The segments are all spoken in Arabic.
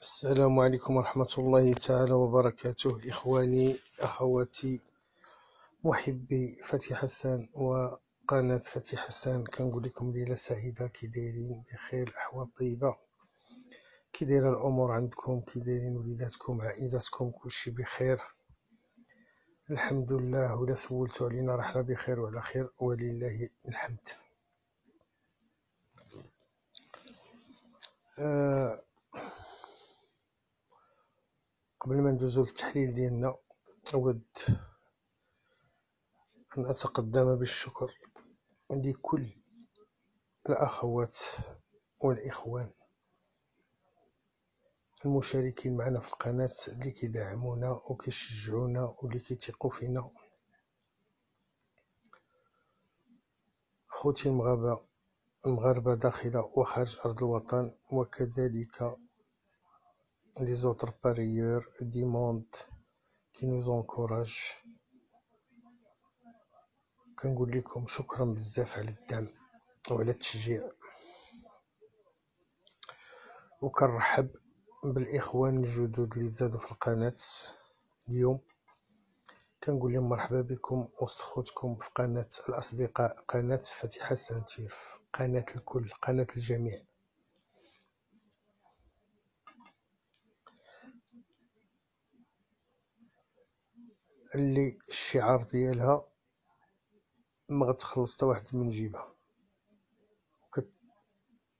السلام عليكم ورحمة الله تعالى وبركاته، إخواني أخواتي محبي فتحي حسان وقناة فتحي حسان. كنقول لكم ليلة سعيدة، كي دايرين؟ بخير، الأحوال طيبة؟ كي دايرة الأمور عندكم؟ كي دايرين وليداتكم، عائلاتكم؟ كلشي بخير الحمد لله. ولا سولتو علينا رحنا بخير وعلى خير ولله الحمد. قبل ما ندوزو للتحليل ديالنا، أود أن أتقدم بالشكر لكل الأخوات والإخوان المشاركين معنا في القناة، اللي كيدعمونا وكيشجعونا واللي كيثقوا فينا. خوتي المغاربة داخل وخارج أرض الوطن، وكذلك لي زوتر باريور دي موند كي نوز انكوراج. كنقول لكم شكرا بزاف على الدعم وعلى التشجيع، وكنرحب بالإخوان الجدد اللي زادوا في القناة اليوم. كنقول لهم مرحبا بكم وسط خوتكم في قناة الأصدقاء، قناة فتحي حسان تيرف، قناة الكل، قناة الجميع. اللي الشعار ديالها ما غتخلص حتى واحد من جيبها،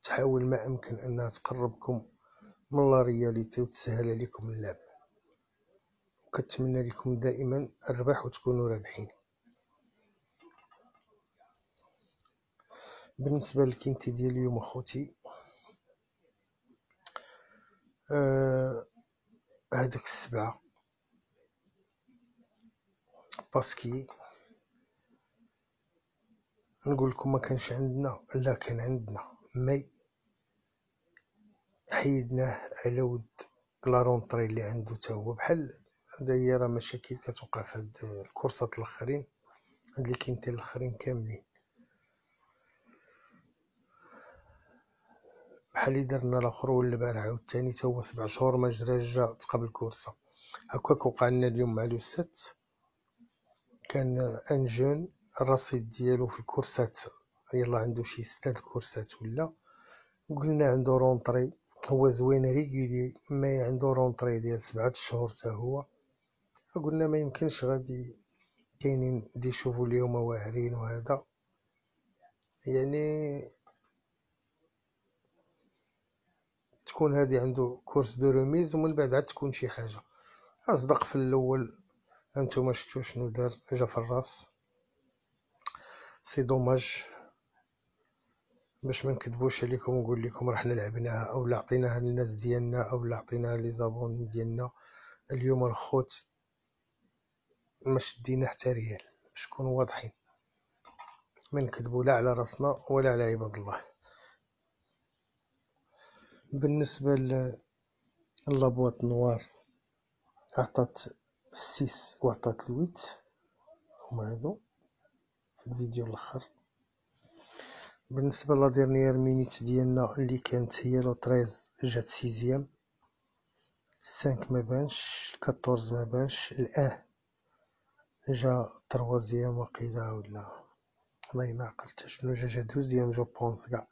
وكتحاول ما أمكن أنها تقربكم من لا رياليتي وتسهل عليكم اللعب، وكتمنى لكم دائما الربح وتكونوا رابحين. بالنسبة للكينتي ديال اليوم اخوتي، هذوك السبعة باسكي نقول لكم ما كانش عندنا، لا كان عندنا، مي حيدناه على ود لا رونطري اللي عنده تا هو. بحال هذا هي راه مشاكل كتوقع في هاد الكورسات الاخرين، هاد اللي كاينتين الاخرين كاملين. بحال اللي درنا الاخر ولا البارح عاوتاني تا هو 7 شهور ما جراش، جا تقابل كورسه. هكاك وقع لنا اليوم مع لو 7. كان ان جون الرصيد ديالو في الكورسات يلا عنده شي 6 الكورسات، ولا قلنا عنده رونطري هو زوين ريغولي، ما عنده رونطري ديال 7 شهور تا هو. قلنا ما يمكنش، غادي كاينين دي شوفوا اليوم واعرين، وهذا يعني تكون هذه عنده كورس دو روميز ومن بعد عاد تكون شي حاجه. اصدق في الاول هانتوما شفتوا شنو دار، جا في الراس. سي دوماج، باش ما نكذبوش عليكم ونقول لكم راه حنا لعبناها او لا عطيناها للناس ديالنا او لا عطيناها لي زابوني ديالنا. اليوم الخوت ما شدينا حتى ريال، باش نكونوا واضحين، ما نكذبوا لا على راسنا ولا على عباد الله. بالنسبه لابواط نوار، عطات 6 وعطات 8، هما هادو في الفيديو الاخر. بالنسبه لا ديرنيير مينيت ديالنا اللي كانت هي لو 13 جات 6، 5 ما بانش، 14 ما بانش، الان جا 3 وقيلا، ولا والله ما عقلت شنو جا 12 جو بونس كاع.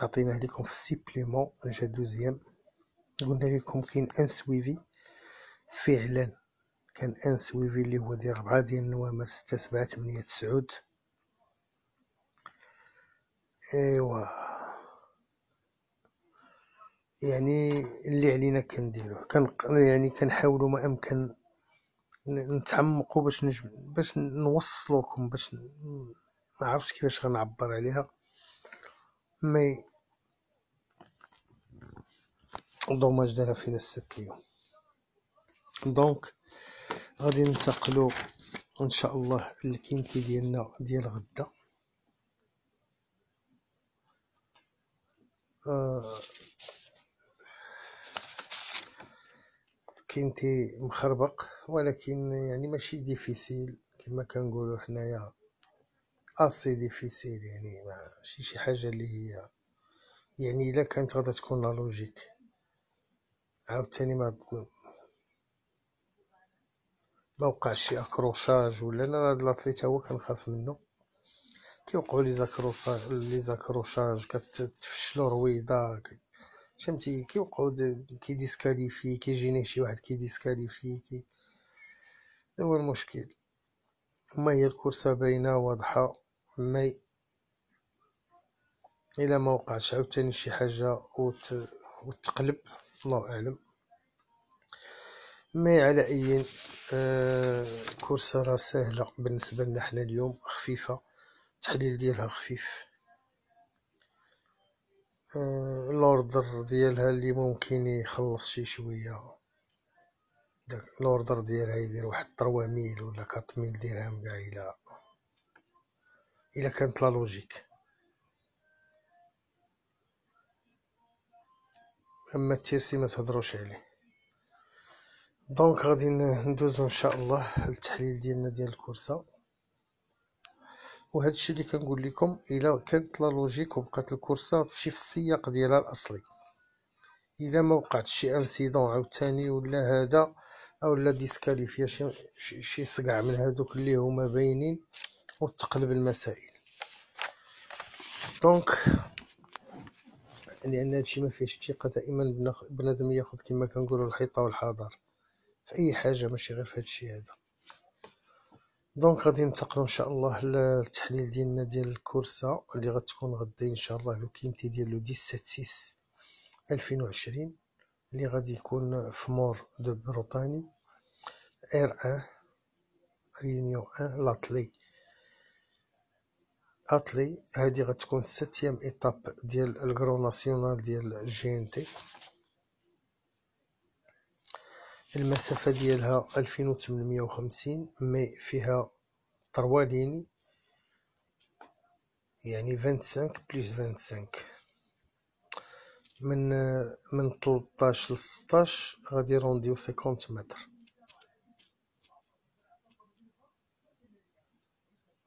عطيناه لكم في السيبليمون، جا 12. قلنا لكم كاين ان سويفي، فعلا كان ان سويفي اللي هو ديال 4 ديال النوامر، 6 7 8 9. ايوا يعني اللي علينا كنديروه، يعني كنحاولوا ما امكن نتعمقوا باش نوصلوكم، باش ما عرفتش كيفاش غنعبر عليها. مي دوماج دارها فينا الست اليوم. دونك غادي ننتقلوا ان شاء الله للكينتي ديالنا ديال غدا. كينتي مخربق، ولكن يعني ماشي ديفيسيل كما كنقولوا حنايا، اسي ديفيسيل، يعني ماشي شي حاجه اللي هي يعني الا كانت غادا تكون لا لوجيك عاوتاني ما وقعش شي اكروشاج ولا. انا هاد لاطلي هو كنخاف منه، كيوقعوا لي زاكروشاج كتفشلو رويضه، فهمتي، كيوقعوا كيديسكاليفي، كيجيني شي واحد كيديسكاليفي هذا هو المشكل. ما هي الكرسة باينة واضحة، ما الا ما وقعش عاوتاني شي حاجة وتقلب، الله اعلم. ما على اي كرسة راه سهلة بالنسبة لنا حنا اليوم، خفيفة، التحليل ديالها خفيف. الاوردر ديالها اللي ممكن يخلص شي شوية، داك الاوردر ديالها يدير واحد 3000 ولا 4000 درهم كاع، الا كانت لا لوجيك. اما التيرسي ما تهضروش عليه. دونك غادي ندوزو ان شاء الله للتحليل ديالنا ديال الكرسة. وهذا الشيء اللي كنقول لكم، الا كانت لا لوجيك وبقات الكرسة تمشي في السياق ديالها الاصلي، الا ما وقعت شي انسيدون عاوتاني ولا هذا اولا ديسكاليفيا شي صقع من هذوك اللي هما باينين وتقلب المسائل. دونك لان هادشي ما فيهش الثقه، دائما بنادم ياخذ كما كنقولوا الحيطه والحذر في اي حاجه، ماشي غير في هادشي هذا. دونك غادي ننتقلوا ان شاء الله للتحليل ديالنا ديال الكرسة اللي غتكون غدي ان شاء الله، لو كينتي ديالو 17/6/2020، اللي غادي يكون في مور دو بروطاني R1 ريونيون 1 لاطلي. هادي غتكون 7ème ايطاب ديال الكرو ناسيونال ديال جي ان تي. المسافة ديالها 2850 مي، فيها 3 ليني، يعني 25+25. من 13 ل 16 غادي يرونديو 50 متر،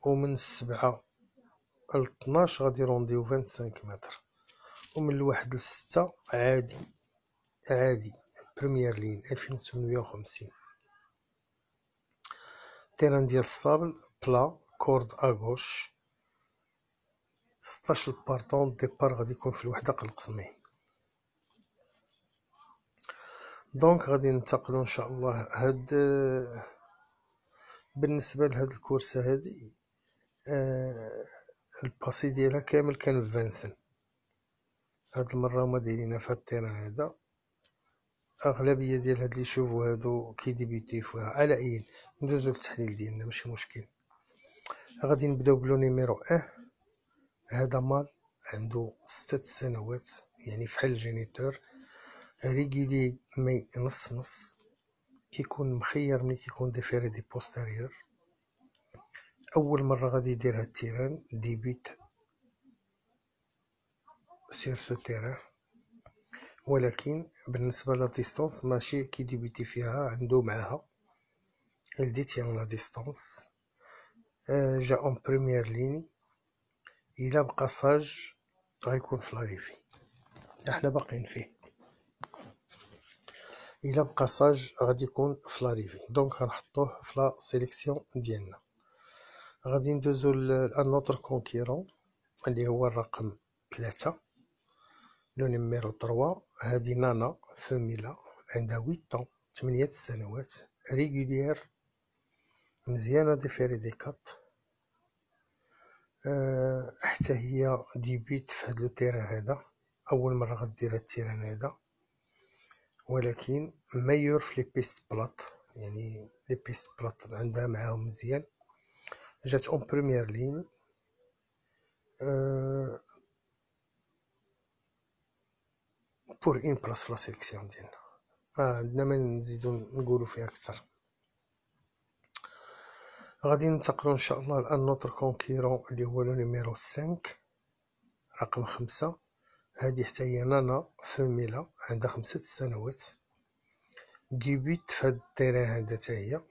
ومن 7 ل 12 غادي يرونديو 25 متر، ومن الواحد ل 6 عادي بريمير لين 2850. تيران ديال الصابل بلا، كورد اغوش، 16 بارطون. ديبار غادي يكون في الوحدة قلقسمي. دونك غادي ننتقلوا ان شاء الله. بالنسبه لهاد الكورسه هادي، الباسي ديالها كامل كان في فانسن. هاد المره هما دايرينها في هاد التيران هذا. اغلبيه ديال هاد اللي يشوفوا هادو كيديبيوتي فيها. على اي ندوزو للتحليل ديالنا، ماشي مشكل. غادي نبداو بلو نيميرو 1. هذا مال عنده 6 سنوات، يعني فحال الجينيتور ريغولي، مي نص كيكون مخير ملي كيكون ديفيري دي بوستيريور. اول مره غادي يدير هاد التيران ديبيت سير سو تيران، ولكن بالنسبه لا ديستانس ماشي كيديبيتي فيها، عنده معاها الديتيان لا ديستانس. جا اون بريمير لين، الى بقى ساج غيكون في لاريفي، احنا باقيين فيه. الى بقى ساج غادي يكون في لاريفي، دونك غنحطوه في لا سيليكسيون ديالنا. غادي ندوزو لانوتر كونكيرون اللي هو الرقم 3، لو نيميرو 3. هادي نانا فاميلا، عندها 8 سنوات، ريغوليير، مزيانه ديفيري دي كات. حتى هي ديبيت في هاد لو تيران هذا، اول مره غدير هاد التيران هذا، ولكن مايور في لي بيست بلاط، يعني لي بيست بلاط عندها معاهم مزيان. جات اون بريمير لين، بور اون بلاص في لا سيليكسيون ديالنا. عندنا ما نزيدو نقولو فيها اكثر. غادي ننتقلو ان شاء الله لان نوتر كونكيرون اللي هو لو نيميرو 5، رقم 5. هادي حتى هي نانا فاميلا، عندها 5 سنوات، ديبيت في هاد التيران هذا حتى هي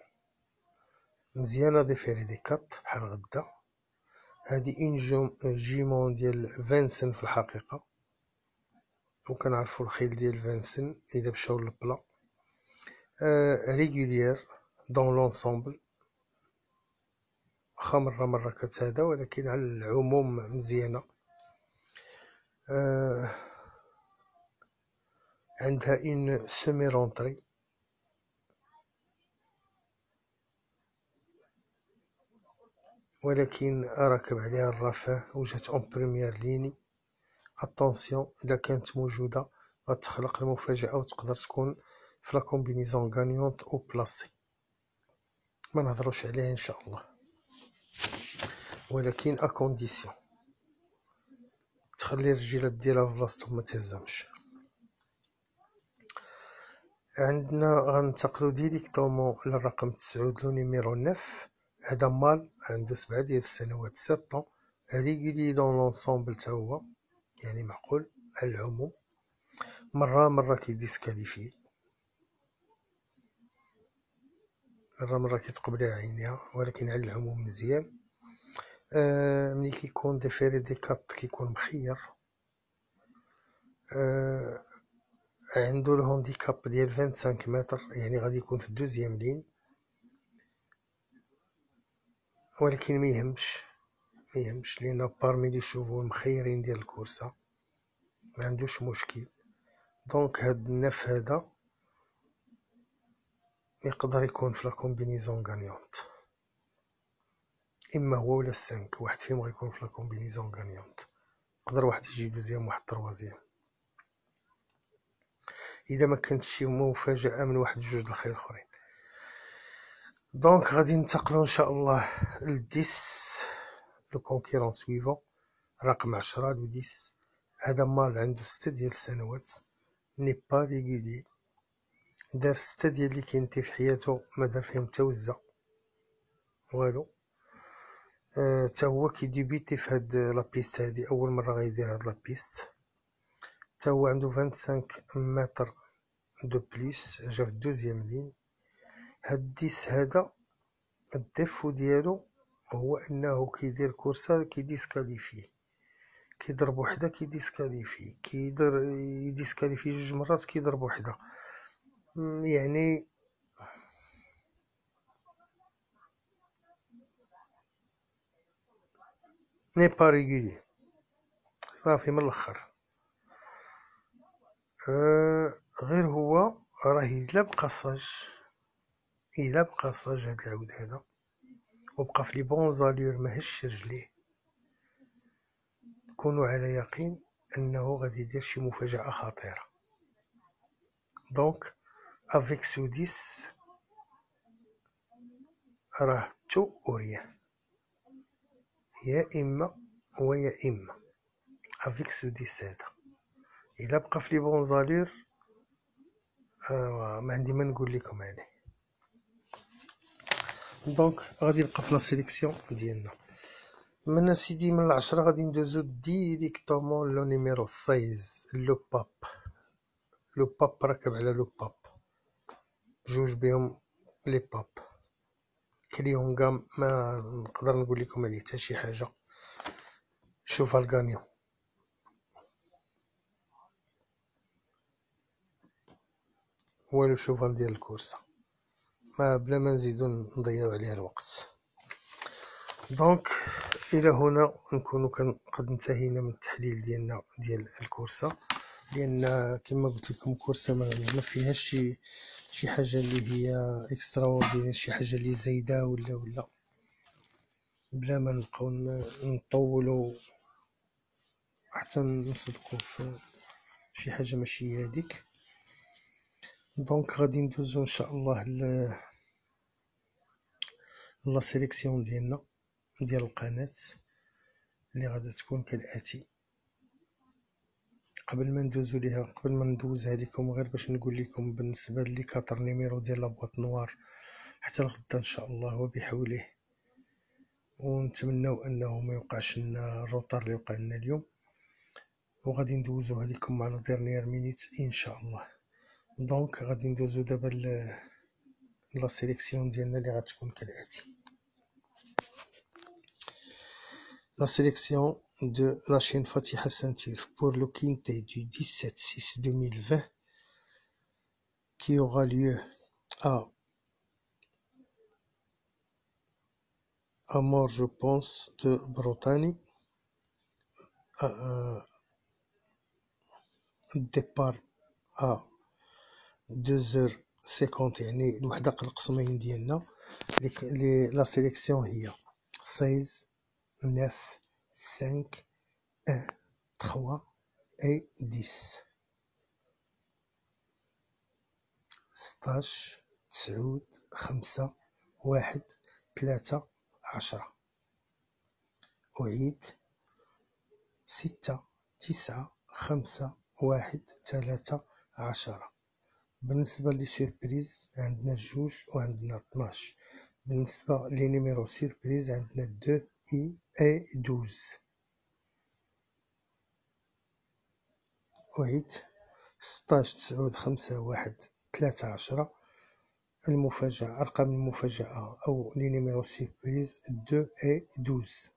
مزيانه ديفيري دي كات بحال غدا. هادي اون جيمون ديال 20 سن في الحقيقه، وكنعرفو الخيل ديال فانسن الا مشاو للبلا. ريغوليير دون لونسومبل، واخا مرة كتهدا ولكن على العموم مزيانة. عندها اون سيمي رونطري، ولكن راكب عليها الرفاه وجات اون بريمير ليني. اتونسيون الا كانت موجوده غتخلق المفاجاه وتقدر تكون في لا كومبينيزون غانيونت او بلاسي، ما نهضروش عليها ان شاء الله، ولكن اكونديسيون تخلي الرجيلات ديالها في بلاصتهم ما تهزمش. عندنا غنتقلو ديريكتومون للرقم 9 لو نيميرو 9. هذا مال عنده 7 ديال السنوات، 7 ريغولي دون لونسومبل تا هو، يعني معقول على العموم. مرة كيديسكاليفي، مرة كيتقبلها عينيها، ولكن على العموم مزيان. ملي كيكون ديفيري دي كات كيكون مخير. عنده الهونديكاب ديال 25 متر، يعني غادي يكون في الدوزيام لين، ولكن ما يهمش لأن بارمي لي شوفو المخيرين ديال الكورسة، ما عندوش مشكل. دونك هاد النف هذا يقدر يكون في لا كومبينيزون غانيونت، اما هو ولا 5 واحد فيهم غيكون في لا كومبينيزون غانيونت. يقدر واحد يجي دوزيام واحد تروازيام، الا ما كانتش شي مفاجاه من واحد جوج د الخير اخرين. دونك غادي ننتقلوا ان شاء الله للديس لو كونكيرون سويفون رقم 10 لو ديس. هذا مال عنده 6 ديال السنوات، ني با ريغولي، دار 6 ديال اللي كاينتي في حياته ما دار فيهم حتى وزه والو. تا هو كيديبيتي في هاد لابيست هادي، اول مره غيدير هاد لابيست. تا هو عنده 25 متر دو بليس، جا في الدوزيام لين. هاد ديس هذا الديفو ديالو هو انه كيدير كورسه كيديسكاليفي، كيضرب وحده كيديسكاليفي، يديسكاليفي جوج مرات كيضرب وحده، يعني ني با ريغولي صافي من الاخر. غير هو راه الا بقى صاج هاد العود هذا وبقى في لي بون زالور ما هش رجليه، كونوا على يقين انه غادي يدير شي مفاجأة خطيرة. دونك افيك سو 10 راه تو اوريان، يا اما ويا اما. افيك سو 10 هذا الا بقى في لي بون زالور ما عندي ما نقول لكم عليه. دونك غادي نبقى في لا سيليكسيون ديالنا من سيدي من 10 غادي ندوزو ديريكتومون لو نيميرو 16 لو باب راكب على لو باب، بجوج بهم لي باب. كليونغا ما نقدر نقول لكم عليه حتى شي حاجه. شوفال غانيون والو، شوفال ديال الكورسه ما بلا ما نزيدو نضيعو عليها الوقت. دونك الى هنا نكونوا قد انتهينا من التحليل ديالنا ديال الكورسه، لان كما قلت لكم كورسه ما فيهاش شي حاجه اللي هي اكسترا، شي حاجه اللي زايده ولا بلا ما نبقاو نطولوا حتى نصدقوا في شي حاجه ماشي هذيك. دونك غادي ندوزو ان شاء الله لا سيليكسيون ديالنا ديال القناه اللي غادي تكون كالاتي. قبل ما ندوز هذيكم غير باش نقول لكم بالنسبه لي كاتر نيميرو ديال لابواط نوار حتى الغدا ان شاء الله وبحوله، ونتمنوا انه ما يوقعش لنا الروطار اللي وقع لنا اليوم، وغادي ندوزو هذيكم على ديرنيير مينوت ان شاء الله. دونك غادي ندوزو دابا لا سيليكسيون ديالنا اللي غتكون كالاتي. لا سيليكسيون de la chaîne Fatiha Ceinture pour le quintet du 17-6-2020 qui aura lieu à Mort, je pense, de Bretagne. Départ à 2h50 يعني الوحدة قبل القسمين ديالنا. لا سيليكسيون هي 16 9 5 1 3 et 10. 16 9 5 1 3 10. أعيد 6 9 5 1 3 10. بالنسبة لي سيربريز عندنا جوج وعندنا 12. بالنسبة لي نيميرو سيربريز عندنا 2 اي 12. أعيد 16 9 5 1 3 10. المفاجأة، أرقام المفاجأة أو لي نيميرو سيربريز 2 اي 12.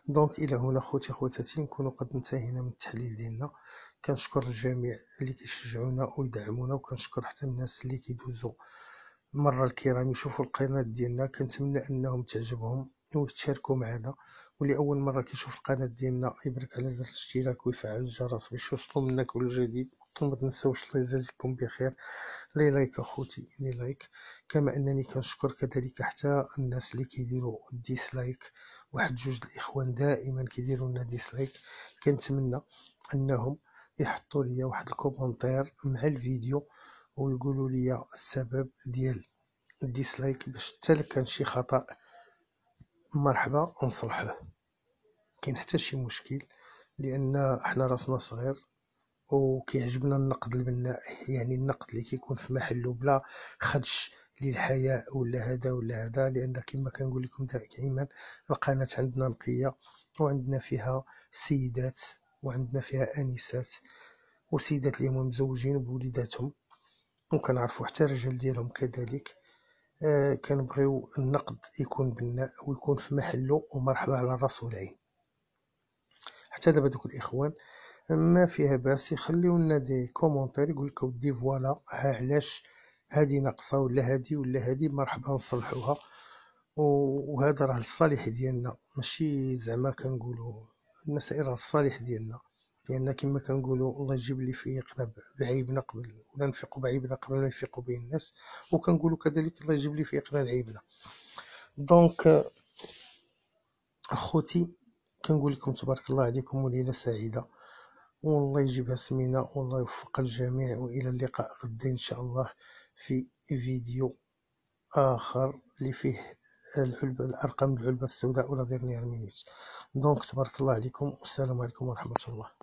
دونك الى هنا خوتي خواتاتي نكونوا قد انتهينا من التحليل ديالنا. كنشكر الجميع اللي كيشجعونا ويدعمونا، وكنشكر حتى الناس اللي كيدوزوا مرة الكرام يشوفوا القناة ديالنا. كنتمنى انهم تعجبهم ويشاركوا معنا، واللي اول مرة كيشوف القناة ديالنا يبرك على زر الاشتراك ويفعل الجرس باش يوصلوا منا كل جديد. وما تنساوش الله يجازيكم بخير لي لايك اخوتي، لي لايك. كما انني كنشكر كذلك حتى الناس اللي كيديروا ديسلايك. واحد جوج الاخوان دائما كيديروا لنا ديسلايك، كنتمنى انهم يحطوا لي واحد الكومونتير مع الفيديو ويقولوا لي السبب ديال الديسلايك، باش حتى كان شي خطأ مرحبا نصلحوه. كاين حتى شي مشكل، لان حنا راسنا صغير وكيعجبنا النقد البناء، يعني النقد اللي كيكون في محله بلا خدش للحياء ولا هذا ولا هذا. لان كما كنقول لكم دائما القناه عندنا نقيه، وعندنا فيها سيدات وعندنا فيها انسات وسيدات اللي هما مزوجين بوليداتهم، وكنعرفوا حتى الرجال ديالهم كذلك. كنبغيو النقد يكون بناء ويكون في محله، ومرحبا على الراس والعين. حتى دابا دوك الاخوان ما فيها باس يخليو لنا دي كومونتير يقول لك ودي فوالا ها علاش هادي ناقصه ولا هادي ولا هادي، مرحبا نصلحوها. وهذا راه للصالح ديالنا، ماشي زعما كنقولوا المسائل راه للصالح ديالنا. لان كما كنقولوا الله يجيب اللي فيقنا بعيبنا قبل، ولا نفيقوا بعيبنا قبل ما يفيقوا به الناس، وكنقولوا كذلك الله يجيب اللي فيقنا لعيبنا. دونك اخوتي كنقول لكم تبارك الله عليكم وليله سعيده، والله يجيبها سمينة، والله يوفق الجميع. وإلى اللقاء غدا إن شاء الله في فيديو آخر اللي فيه الأرقام العلبة السوداء ولا ديرنيير مينيت. دونك تبارك الله عليكم، والسلام عليكم ورحمة الله.